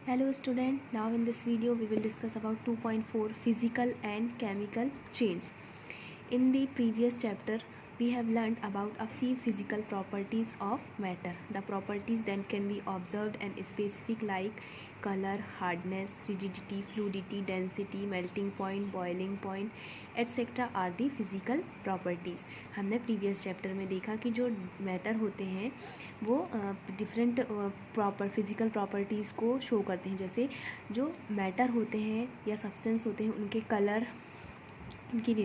Hello student, now in this video we will discuss about 2.4 physical and chemical change. In the previous chapter we have learned about a few physical properties of matter. The properties then can be observed and specific like color, hardness, rigidity, fluidity, density, melting point, boiling point etc. are the physical properties. हमने previous chapter में देखा कि जो matter होते हैं वो different proper physical properties को show करते हैं. जैसे जो मैटर होते हैं या सब्सटेंस होते हैं उनके कलर,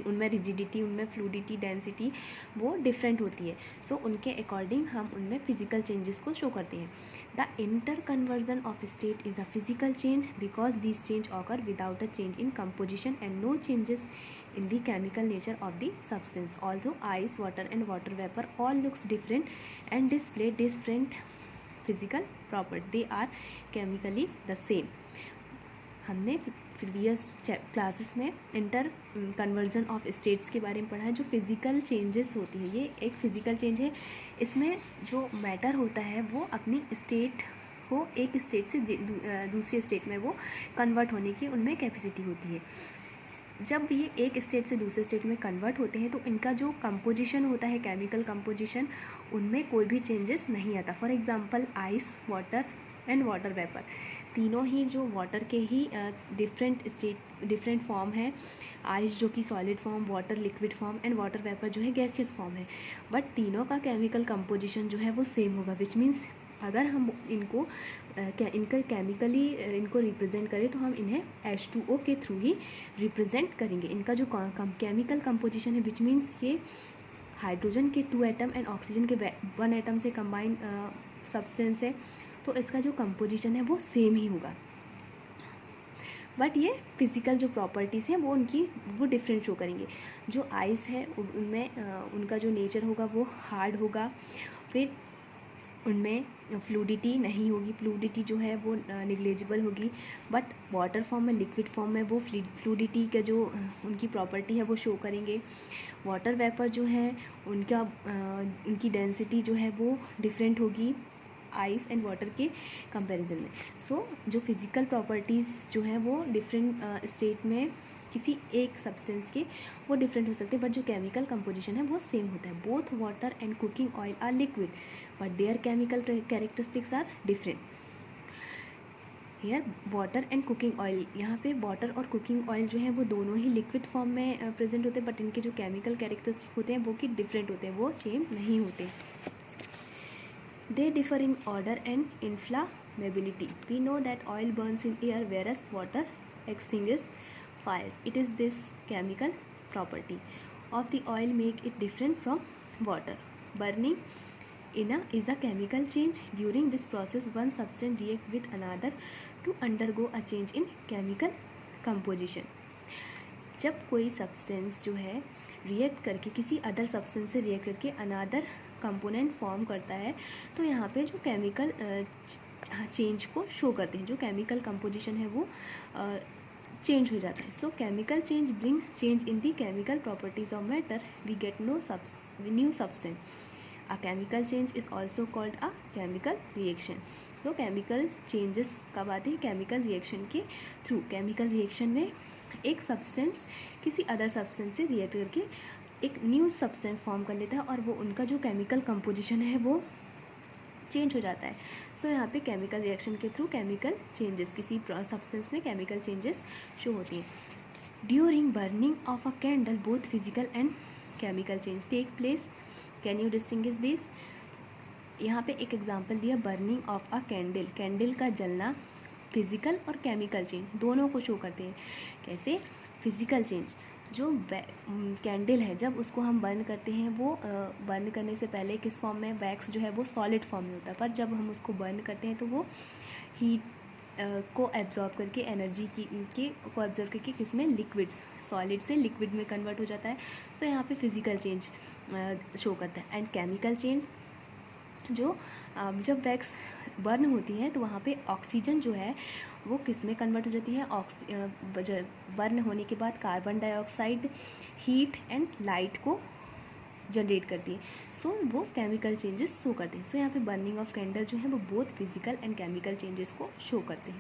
उनमें रिजिडिटी, उनमें फ्लूडिटी, डेंसिटी वो डिफरेंट होती है. सो उनके अकॉर्डिंग हम उनमें फिजिकल चेंजेस को शो करते हैं. The interconversion of state is a physical change because this change occur without a change in composition and no changes in the chemical nature of the substance. Although ice, water and water vapor all looks different and display different physical properties, they are chemically the same. हमने previous classes में inter conversion of states के बारे में पढ़ा है. जो physical changes होती है ये एक फ़िज़िकल चेंज है. इसमें जो मैटर होता है वो अपनी स्टेट को एक स्टेट से दूसरी स्टेट में वो कन्वर्ट होने की उनमें कैपेसिटी होती है. जब ये एक स्टेट से दूसरे स्टेट में कन्वर्ट होते हैं तो इनका जो कंपोजिशन होता है, केमिकल कंपोजिशन, उनमें कोई भी चेंजेस नहीं आता. For example ice, water and water vapour, तीनों ही जो वाटर के ही डिफरेंट फॉर्म है. आइस जो कि solid form, water liquid form and water vapour जो है गैसियस फॉर्म है. बट तीनों का केमिकल कंपोजिशन जो है वो सेम होगा. विच मीन्स अगर हम इनका केमिकली इनको रिप्रेजेंट करें तो हम इन्हें H2O के थ्रू ही रिप्रेजेंट करेंगे. इनका जो केमिकल कंपोजिशन है विच मीन्स ये हाइड्रोजन के 2 एटम एंड ऑक्सीजन के 1 एटम से कंबाइन सब्सटेंस है, तो इसका जो कंपोजिशन है वो सेम ही होगा. बट ये फिज़िकल जो प्रॉपर्टीज़ हैं वो डिफरेंट शो करेंगे. जो आइस है उनमें उनका जो नेचर होगा वो हार्ड होगा. फिर उनमें फ्लूडिटी नहीं होगी, फ्लूडिटी जो है वो निग्लेजिबल होगी. बट वाटर फॉर्म में, लिक्विड फॉर्म में वो फ्लूडिटी का जो उनकी प्रॉपर्टी है वो शो करेंगे. वाटर वेपर जो है उनकी डेंसिटी जो है वो डिफरेंट होगी आइस एंड वाटर के कंपैरिजन में. सो जो फिज़िकल प्रॉपर्टीज़ जो है वो डिफरेंट स्टेट में किसी एक सब्सटेंस के वो डिफरेंट हो सकते हैं. बट जो केमिकल कंपोजिशन है वो सेम होता है. Both water and cooking oil are liquid but their chemical characteristics are different. Here water and cooking oil, यहाँ पे वाटर और कुकिंग ऑयल जो है वो दोनों ही लिक्विड फॉर्म में प्रेजेंट होते हैं. बट इनके जो केमिकल कैरेक्टरिस्टिक होते हैं वो कि डिफरेंट होते हैं, वो सेम नहीं होते. They differ in order and inflammability. We know that oil burns in air whereas water extinguishes fires. It is this chemical property of the oil make it different from water. Burning is a chemical change. During this process one substance react with another to undergo a change in chemical composition. जब कोई substance जो है react करके किसी other substance से react करके another component form करता है तो यहाँ पे जो केमिकल चेंज को शो करते हैं. जो केमिकल कंपोजिशन है वो चेंज हो जाता है. So chemical change bring change in the chemical properties of matter. We get new substance. A chemical change is also called a chemical reaction. तो केमिकल चेंजेस कब आते हैं? केमिकल रिएक्शन के थ्रू. केमिकल रिएक्शन में एक substance किसी other substance से react करके एक न्यू सब्सटेंस फॉर्म कर लेता है और वो उनका जो केमिकल कंपोजिशन है वो चेंज हो जाता है. सो यहाँ पे केमिकल रिएक्शन के थ्रू केमिकल चेंजेस, किसी सब्सटेंस में केमिकल चेंजेस शो होती हैं. During burning of a candle both physical and chemical change take place. Can you distinguish this? यहाँ पे एक एग्जांपल दिया, burning of a candle. Candle का जलना फिजिकल और केमिकल चेंज दोनों को शो करते हैं. कैसे? फिजिकल चेंज, जो कैंडल है जब उसको हम बर्न करते हैं वो बर्न करने से पहले किस फॉर्म में, वैक्स जो है वो सॉलिड फॉर्म में होता है. पर जब हम उसको बर्न करते हैं तो वो हीट को एब्जॉर्ब करके एनर्जी को एब्जॉर्ब करके किस में, लिक्विड, सॉलिड से लिक्विड में कन्वर्ट हो जाता है. तो यहाँ पे फिजिकल चेंज शो करता है. एंड केमिकल चेंज जो जब वैक्स बर्न होती है तो वहाँ पे ऑक्सीजन जो है वो किस में कन्वर्ट हो जाती है, बर्न होने के बाद carbon dioxide heat and light को जनरेट करती है. सो वो केमिकल चेंजेस शो करते हैं. सो यहाँ पे बर्निंग ऑफ कैंडल जो है वो both physical and chemical changes को शो करते हैं.